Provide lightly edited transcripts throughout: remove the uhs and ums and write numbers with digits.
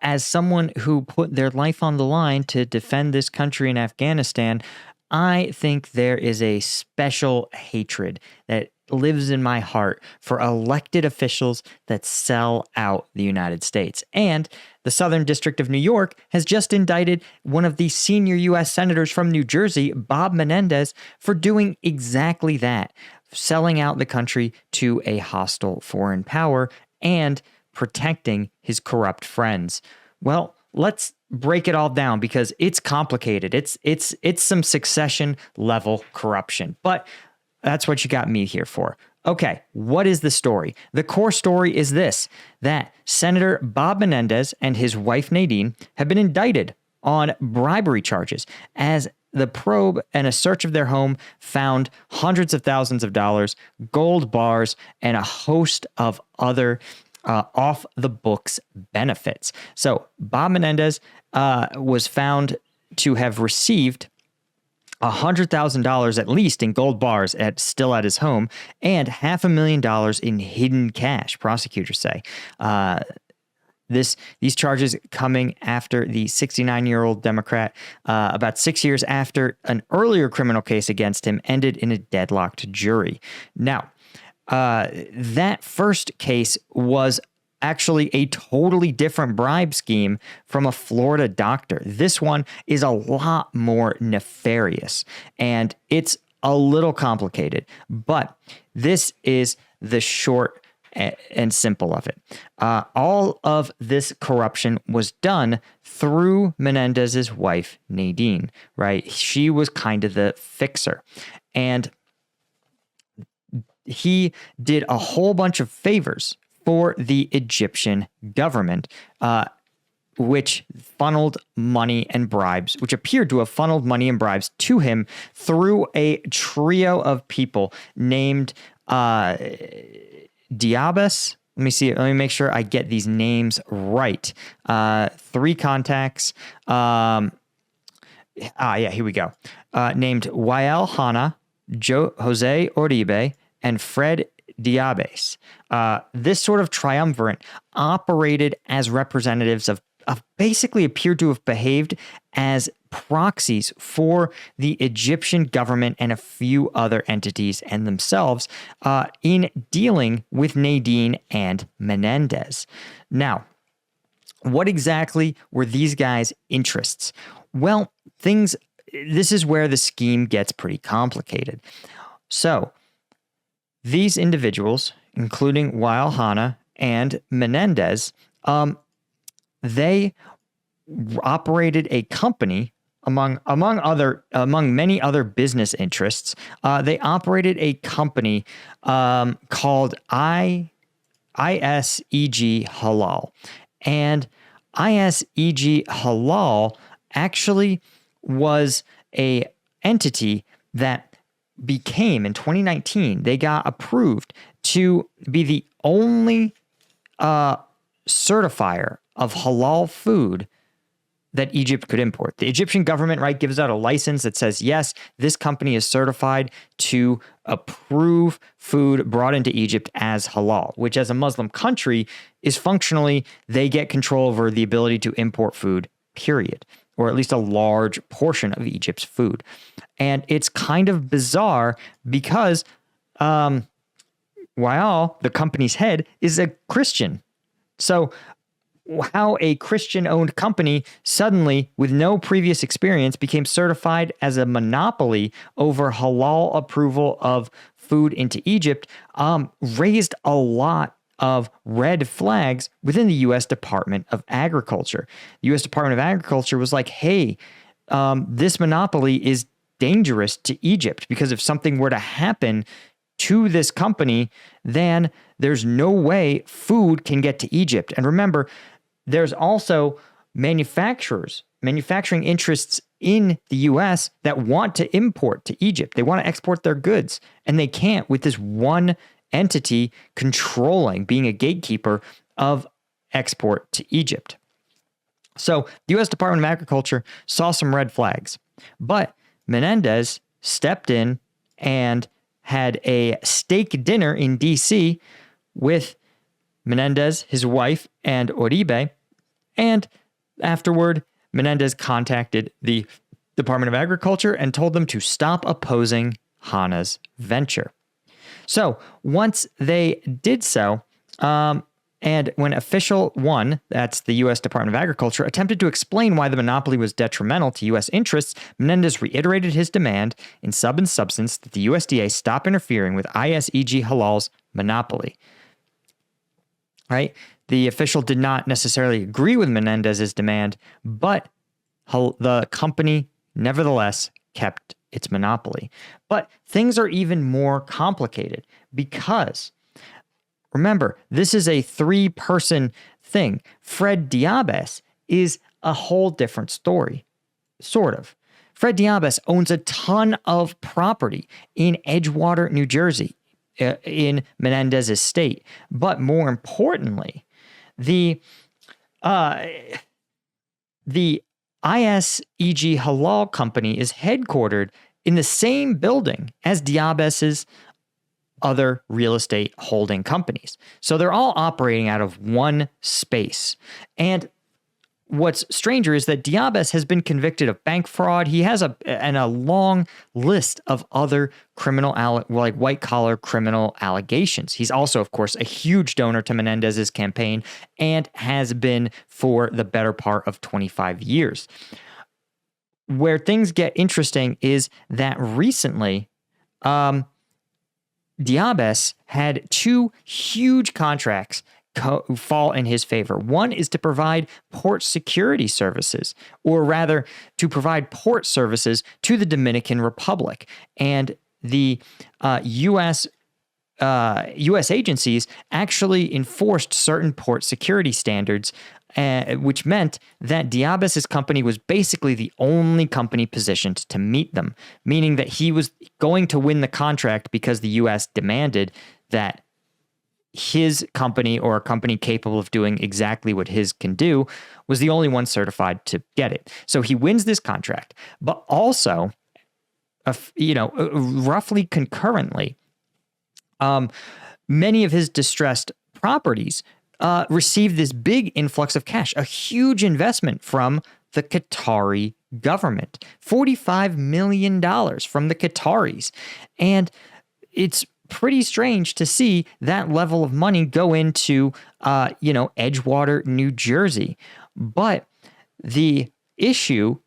As someone who put their life on the line to defend this country in Afghanistan, I think there is a special hatred that lives in my heart for elected officials that sell out the United States. And the Southern District of New York has just indicted one of the senior U.S. senators from New Jersey, Bob Menendez, for doing exactly that, selling out the country to a hostile foreign power and protecting his corrupt friends. Well, let's break it all down because it's complicated. It's some succession level corruption. But that's what you got me here for. Okay, what is the story? The core story is this: that Senator Bob Menendez and his wife Nadine have been indicted on bribery charges as the probe and a search of their home found hundreds of thousands of dollars, gold bars, and a host of other off the books benefits. So Bob Menendez was found to have received $100,000 at least in gold bars still at his home, and $500,000 in hidden cash, prosecutors say. These charges coming after the 69-year-old Democrat, about 6 years after an earlier criminal case against him ended in a deadlocked jury. Now, that first case was actually a totally different bribe scheme from a Florida doctor. This one is a lot more nefarious, and it's a little complicated, but this is the short and simple of it. All of this corruption was done through Menendez's wife, Nadine, right? She was kind of the fixer. And he did a whole bunch of favors for the Egyptian government, which funneled money and bribes, which appeared to have funneled money and bribes to him through a trio of people named Diaz. Let me see. Let me make sure I get these names right. Three contacts. Here we go. Named Wael Hana, Jose Uribe, and Fred Diaz. This sort of triumvirate operated as representatives of basically appeared to have behaved as proxies for the Egyptian government and a few other entities and themselves in dealing with Nadine and Menendez. Now, what exactly were these guys' interests? Well, this is where the scheme gets pretty complicated. So, these individuals, including Wael Hana and Menendez, they operated a company among many other business interests. They operated a company called ISEG Halal, and ISEG Halal actually was a entity that became, in 2019, they got approved to be the only certifier of halal food that Egypt could import. The Egyptian government, right, gives out a license that says, yes, this company is certified to approve food brought into Egypt as halal, which as a Muslim country is functionally, they get control over the ability to import food, period, or at least a large portion of Egypt's food. And it's kind of bizarre because Wael, the company's head, is a Christian. So how a Christian-owned company suddenly, with no previous experience, became certified as a monopoly over halal approval of food into Egypt raised a lot of red flags within the U.S. Department of Agriculture. The U.S. Department of Agriculture was like, hey, this monopoly is dangerous to Egypt because if something were to happen to this company, then there's no way food can get to Egypt. And remember, there's also manufacturing interests in the U.S. that want to import to Egypt. They want to export their goods, and they can't with this one entity controlling, being a gatekeeper of export to Egypt. So the U.S. Department of Agriculture saw some red flags, but Menendez stepped in and had a steak dinner in D.C. with Menendez, his wife, and Uribe, And afterward, Menendez contacted the Department of Agriculture and told them to stop opposing Hana's venture. So once they did so, and when Official 1, that's the U.S. Department of Agriculture, attempted to explain why the monopoly was detrimental to U.S. interests, Menendez reiterated his demand in sub and substance that the USDA stop interfering with ISEG Halal's monopoly. Right? The official did not necessarily agree with Menendez's demand, but the company nevertheless kept its monopoly. But things are even more complicated because, remember, this is a 3-person thing. Fred Diaz is a whole different story, sort of. Fred Diaz owns a ton of property in Edgewater, New Jersey, in Menendez's state. But more importantly, the ISEG Halal Company is headquartered in the same building as Diaz's other real estate holding companies. So they're all operating out of one space. And what's stranger is that Diaz has been convicted of bank fraud. He has a long list of other criminal, white-collar criminal allegations. He's also, of course, a huge donor to Menendez's campaign and has been for the better part of 25 years. Where things get interesting is that recently, Diaz had 2 huge contracts fall in his favor. One is to provide port security services, or rather to provide port services to the Dominican Republic. And the U.S. agencies actually enforced certain port security standards, which meant that Diaz's company was basically the only company positioned to meet them, meaning that he was going to win the contract because the U.S. demanded that his company, or a company capable of doing exactly what his can do, was the only one certified to get it. So he wins this contract, but also, roughly concurrently, many of his distressed properties received this big influx of cash, a huge investment from the Qatari government, $45 million from the Qataris. And it's pretty strange to see that level of money go into, Edgewater, New Jersey. But the issue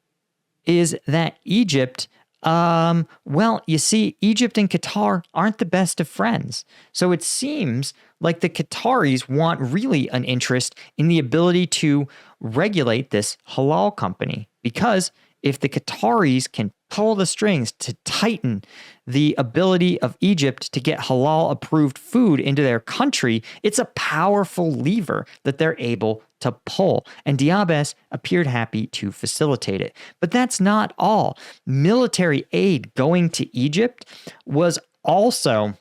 is that Egypt, Egypt and Qatar aren't the best of friends. So it seems like the Qataris want really an interest in the ability to regulate this halal company, because if the Qataris can pull the strings to tighten the ability of Egypt to get halal approved food into their country, it's a powerful lever that they're able to pull. And Diaz appeared happy to facilitate it. But that's not all. Military aid going to Egypt was also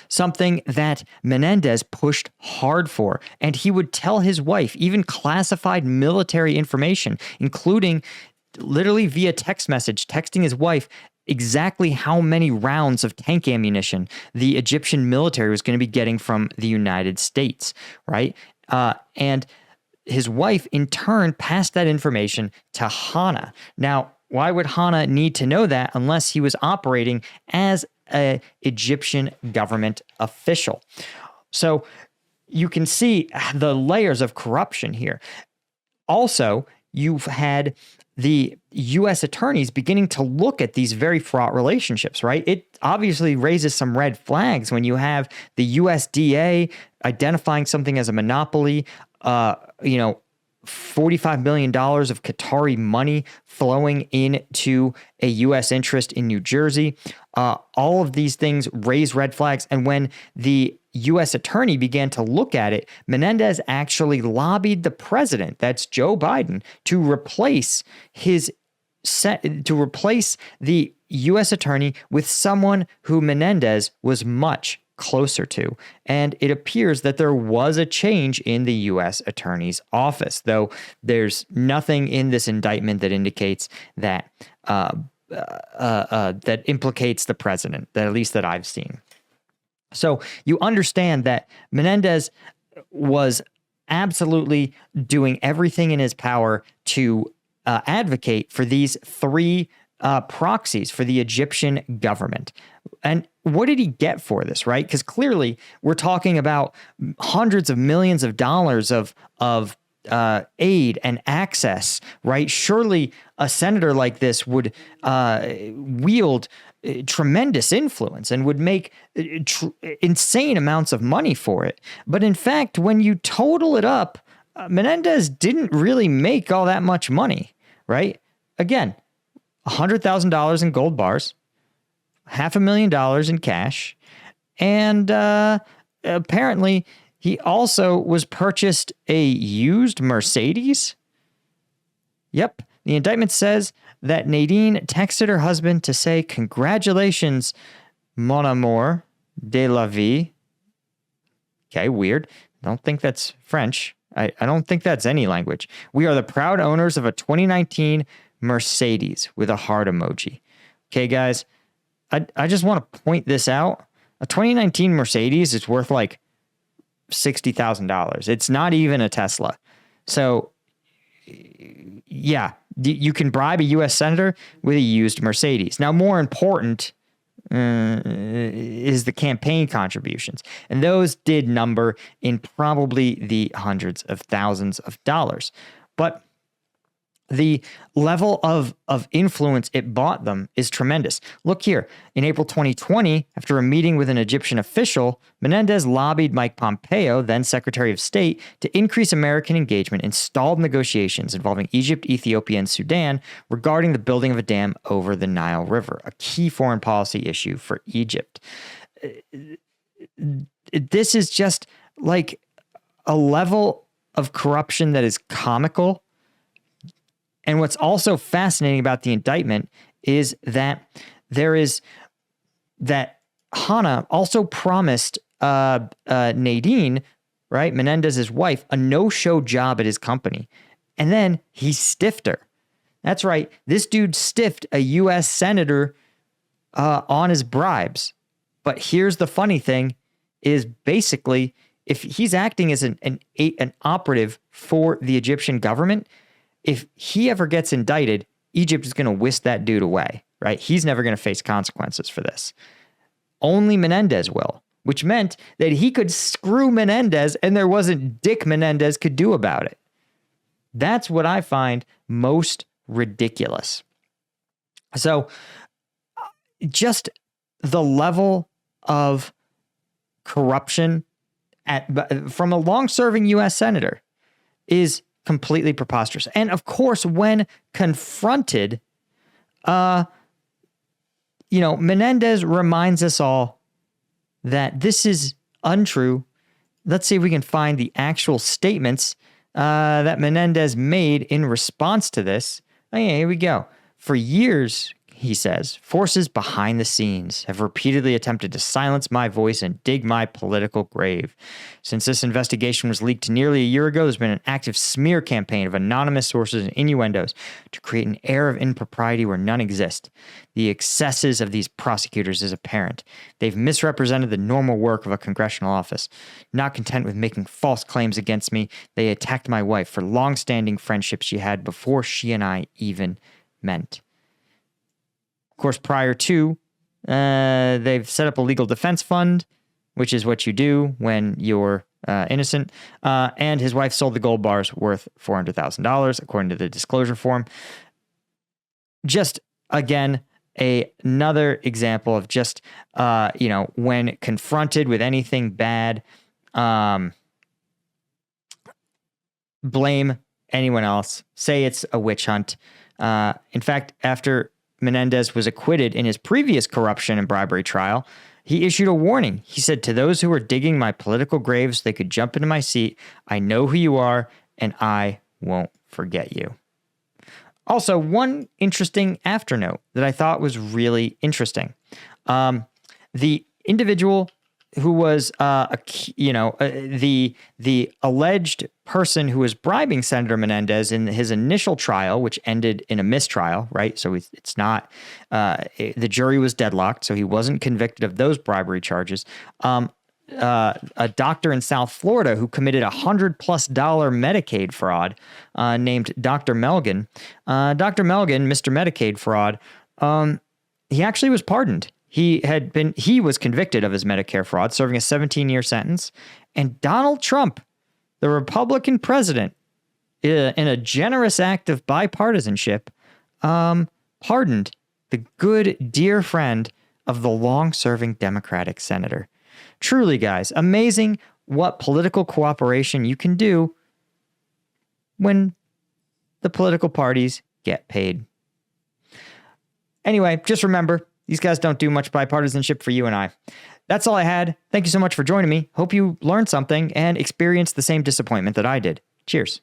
something that Menendez pushed hard for. And he would tell his wife even classified military information, including literally via text message, texting his wife exactly how many rounds of tank ammunition the Egyptian military was going to be getting from the United States, right? And his wife, in turn, passed that information to Hana. Now, why would Hana need to know that unless he was operating as an Egyptian government official? So you can see the layers of corruption here. Also, you've had the U.S. attorneys beginning to look at these very fraught relationships, right? It obviously raises some red flags when you have the USDA identifying something as a monopoly, $45 million of Qatari money flowing into a U.S. interest in New Jersey. All of these things raise red flags. And when the U.S. attorney began to look at it, Menendez actually lobbied the president, that's Joe Biden, to replace the U.S. attorney with someone who Menendez was much closer to. And it appears that there was a change in the U.S. attorney's office, though there's nothing in this indictment that indicates that that implicates the president, at least that I've seen. So you understand that Menendez was absolutely doing everything in his power to advocate for these three proxies for the Egyptian government. And what did he get for this, right? Because clearly we're talking about hundreds of millions of dollars of aid and access, right? Surely a senator like this would wield tremendous influence and would make insane amounts of money for it. But in fact, when you total it up, Menendez didn't really make all that much money, right? Again, $100,000 in gold bars, $500,000 in cash, and apparently he also was purchased a used Mercedes. Yep. The indictment says that Nadine texted her husband to say, "Congratulations, mon amour de la vie." Okay, weird. I don't think that's French. I don't think that's any language. "We are the proud owners of a 2019 Mercedes," with a heart emoji. Okay, guys, I just want to point this out. A 2019 Mercedes is worth like $60,000. It's not even a Tesla. So, yeah, you can bribe a U.S. senator with a used Mercedes. Now, more important is the campaign contributions. And those did number in probably the hundreds of thousands of dollars. But the level of influence it bought them is tremendous. Look here. In April 2020, after a meeting with an Egyptian official, Menendez lobbied Mike Pompeo, then Secretary of State, to increase American engagement in stalled negotiations involving Egypt, Ethiopia, and Sudan regarding the building of a dam over the Nile River, a key foreign policy issue for Egypt. This is just like a level of corruption that is comical. And what's also fascinating about the indictment is that Hannah also promised Nadine, right, Menendez's wife, a no-show job at his company. And then he stiffed her. That's right. This dude stiffed a U.S. senator on his bribes. But here's the funny thing is basically if he's acting as an operative for the Egyptian government, if he ever gets indicted, Egypt is going to whisk that dude away, right? He's never going to face consequences for this. Only Menendez will, which meant that he could screw Menendez and there wasn't dick Menendez could do about it. That's what I find most ridiculous. So just the level of corruption from a long-serving U.S. senator is completely preposterous. And of course, when confronted, Menendez reminds us all that this is untrue. Let's see if we can find the actual statements that Menendez made in response to this. Oh, yeah, here we go. For years, he says, forces behind the scenes have repeatedly attempted to silence my voice and dig my political grave. Since this investigation was leaked nearly a year ago, there's been an active smear campaign of anonymous sources and innuendos to create an air of impropriety where none exist. The excesses of these prosecutors is apparent. They've misrepresented the normal work of a congressional office. Not content with making false claims against me, they attacked my wife for long-standing friendships she had before she and I even met. Of course, prior to, they've set up a legal defense fund, which is what you do when you're innocent. And his wife sold the gold bars worth $400,000, according to the disclosure form. Just, again, another example of just, when confronted with anything bad, blame anyone else. Say it's a witch hunt. In fact, after Menendez was acquitted in his previous corruption and bribery trial, he issued a warning. He said, "To those who are digging my political graves, they could jump into my seat. I know who you are, and I won't forget you." Also, one interesting afternote that I thought was really interesting. The individual who was, the alleged person who was bribing Senator Menendez in his initial trial, which ended in a mistrial, right? So it's not, the jury was deadlocked, so he wasn't convicted of those bribery charges. a doctor in South Florida who committed $100+ Medicaid fraud, named Dr. Melgan. Dr. Melgan, Mr. Medicaid fraud, he actually was pardoned. He was convicted of his Medicare fraud, serving a 17-year sentence. And Donald Trump, the Republican president, in a generous act of bipartisanship, pardoned the good, dear friend of the long-serving Democratic senator. Truly, guys, amazing what political cooperation you can do when the political parties get paid. Anyway, just remember, these guys don't do much bipartisanship for you and I. That's all I had. Thank you so much for joining me. Hope you learned something and experienced the same disappointment that I did. Cheers.